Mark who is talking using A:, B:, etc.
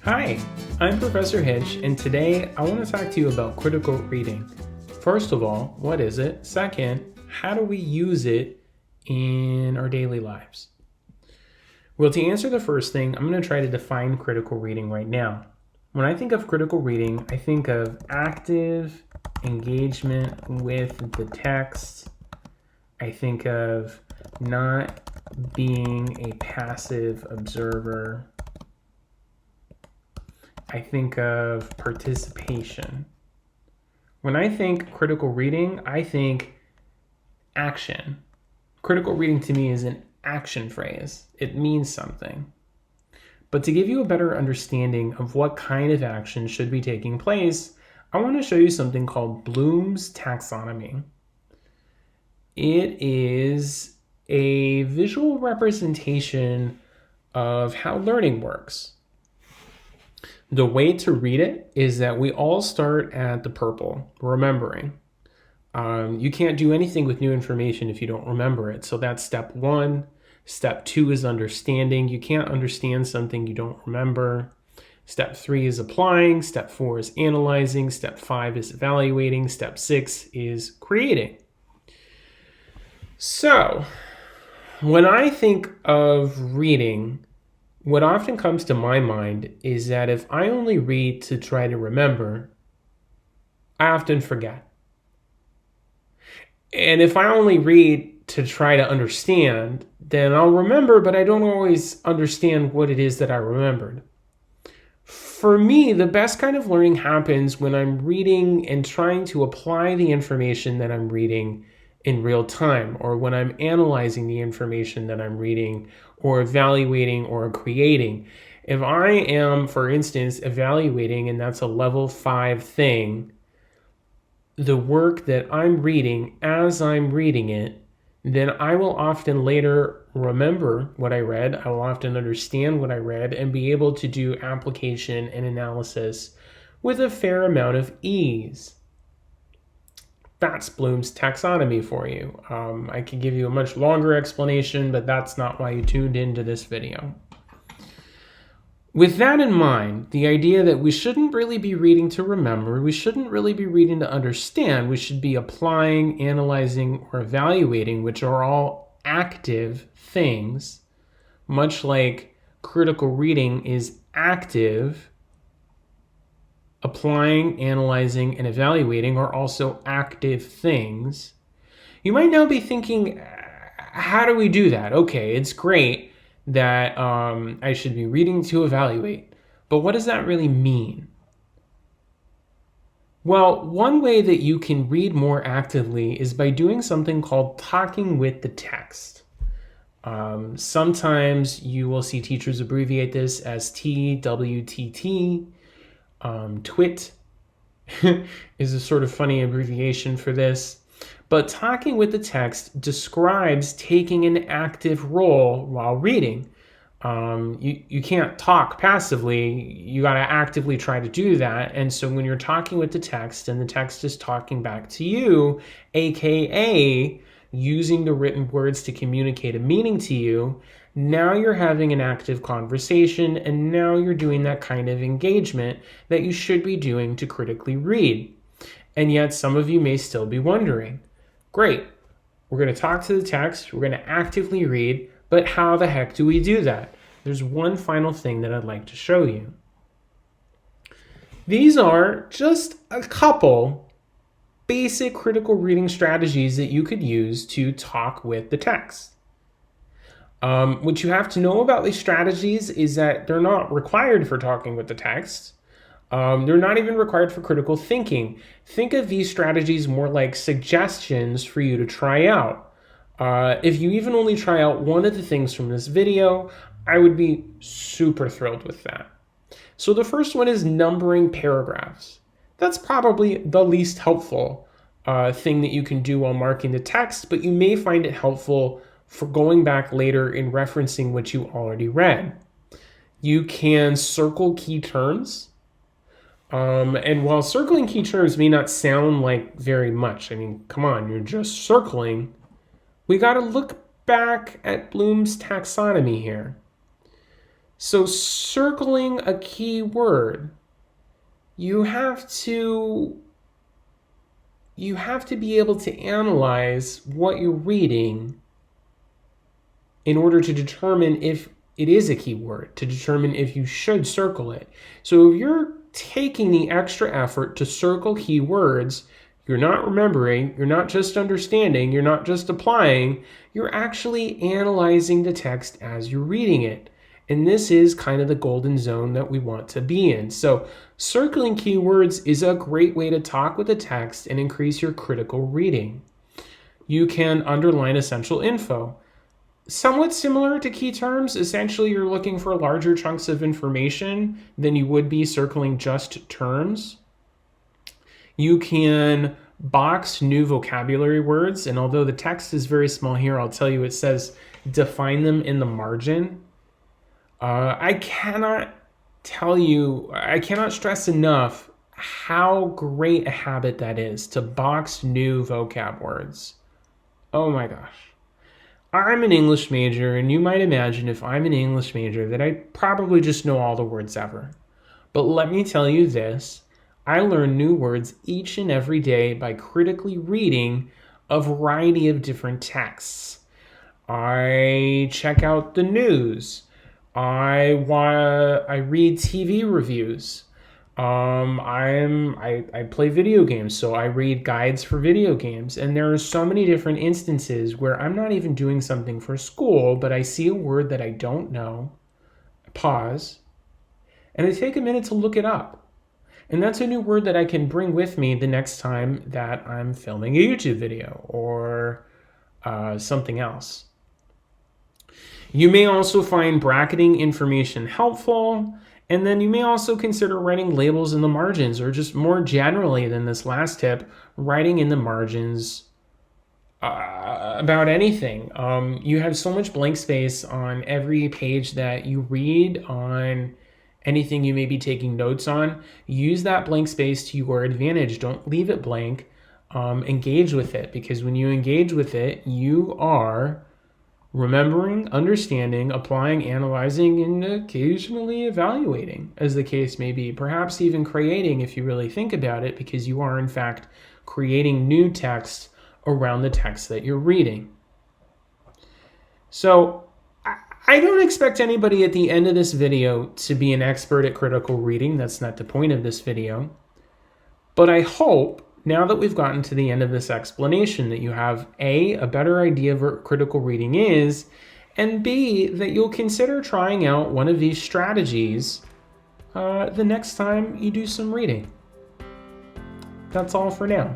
A: Hi, I'm Professor Hitch, and today I want to talk to you about critical reading. First of all, what is it? Second, how do we use it in our daily lives? Well, to answer the first thing, I'm going to try to define critical reading right now. When I think of critical reading, I think of active engagement with the text. I think of not being a passive observer. I think of participation. When I think critical reading, I think action. Critical reading to me is an action phrase. It means something. But to give you a better understanding of what kind of action should be taking place, I want to show you something called Bloom's Taxonomy. It is a visual representation of how learning works. The way to read it is that we all start at the purple, remembering. You can't do anything with new information if you don't remember it. So that's step one. Step two is understanding. You can't understand something you don't remember. Step three is applying. Step four is analyzing. Step five is evaluating. Step six is creating. So when I think of reading, what often comes to my mind is that if I only read to try to remember, I often forget. And if I only read to try to understand, then I'll remember, but I don't always understand what it is that I remembered. For me, the best kind of learning happens when I'm reading and trying to apply the information that I'm reading in real time, or when I'm analyzing the information that I'm reading, or evaluating or creating. If I am, for instance, evaluating, and that's a level 5 thing, the work that I'm reading as I'm reading it, then I will often later remember what I read. I will often understand what I read and be able to do application and analysis with a fair amount of ease. That's Bloom's taxonomy for you. I could give you a much longer explanation, but that's not why you tuned into this video. With that in mind, the idea that we shouldn't really be reading to remember, we shouldn't really be reading to understand, we should be applying, analyzing, or evaluating, which are all active things, much like critical reading is active. Applying, analyzing, and evaluating are also active things. You might now be thinking, how do we do that? Okay, it's great that I should be reading to evaluate, but what does that really mean? Well, one way that you can read more actively is by doing something called talking with the text. Sometimes you will see teachers abbreviate this as TWTT. TWIT is a sort of funny abbreviation for this. But talking with the text describes taking an active role while reading. You can't talk passively. You got to actively try to do that. And so when you're talking with the text and the text is talking back to you, aka using the written words to communicate a meaning to you, now you're having an active conversation, and now you're doing that kind of engagement that you should be doing to critically read. And yet some of you may still be wondering, great, we're going to talk to the text, we're going to actively read, but how the heck do we do that? There's one final thing that I'd like to show you. These are just a couple basic critical reading strategies that you could use to talk with the text. What you have to know about these strategies is that they're not required for talking with the text. They're not even required for critical thinking. Think of these strategies more like suggestions for you to try out. If you even only try out one of the things from this video, I would be super thrilled with that. So the first one is numbering paragraphs. That's probably the least helpful thing that you can do while marking the text, but you may find it helpful for going back later in referencing what you already read. You can circle key terms. And while circling key terms may not sound like very much, I mean, come on, you're just circling. We got to look back at Bloom's taxonomy here. So circling a key word, you have to be able to analyze what you're reading in order to determine if it is a keyword, to determine if you should circle it. So if you're taking the extra effort to circle keywords, you're not remembering, you're not just understanding, you're not just applying, you're actually analyzing the text as you're reading it. And this is kind of the golden zone that we want to be in. So circling keywords is a great way to talk with the text and increase your critical reading. You can underline essential info. Somewhat similar to key terms, essentially you're looking for larger chunks of information than you would be circling just terms. You can box new vocabulary words, and although the text is very small here, I'll tell you it says define them in the margin. I cannot stress enough how great a habit that is to box new vocab words. Oh my gosh. I'm an English major, and you might imagine if I'm an English major that I probably just know all the words ever. But let me tell you this, I learn new words each and every day by critically reading a variety of different texts. I check out the news. I read TV reviews. I play video games, so I read guides for video games. And there are so many different instances where I'm not even doing something for school, but I see a word that I don't know, pause, and I take a minute to look it up. And that's a new word that I can bring with me the next time that I'm filming a YouTube video or something else. You may also find bracketing information helpful, and then you may also consider writing labels in the margins, or just more generally than this last tip, writing in the margins about anything. You have so much blank space on every page that you read, on anything you may be taking notes on. Use that blank space to your advantage. Don't leave it blank. Engage with it, because when you engage with it, you are remembering, understanding, applying, analyzing, and occasionally evaluating, as the case may be. Perhaps even creating, if you really think about it, because you are in fact creating new text around the text that you're reading. So I don't expect anybody at the end of this video to be an expert at critical reading. That's not the point of this video. But I hope, now that we've gotten to the end of this explanation, that you have A, a better idea of what critical reading is, and B, that you'll consider trying out one of these strategies the next time you do some reading. That's all for now.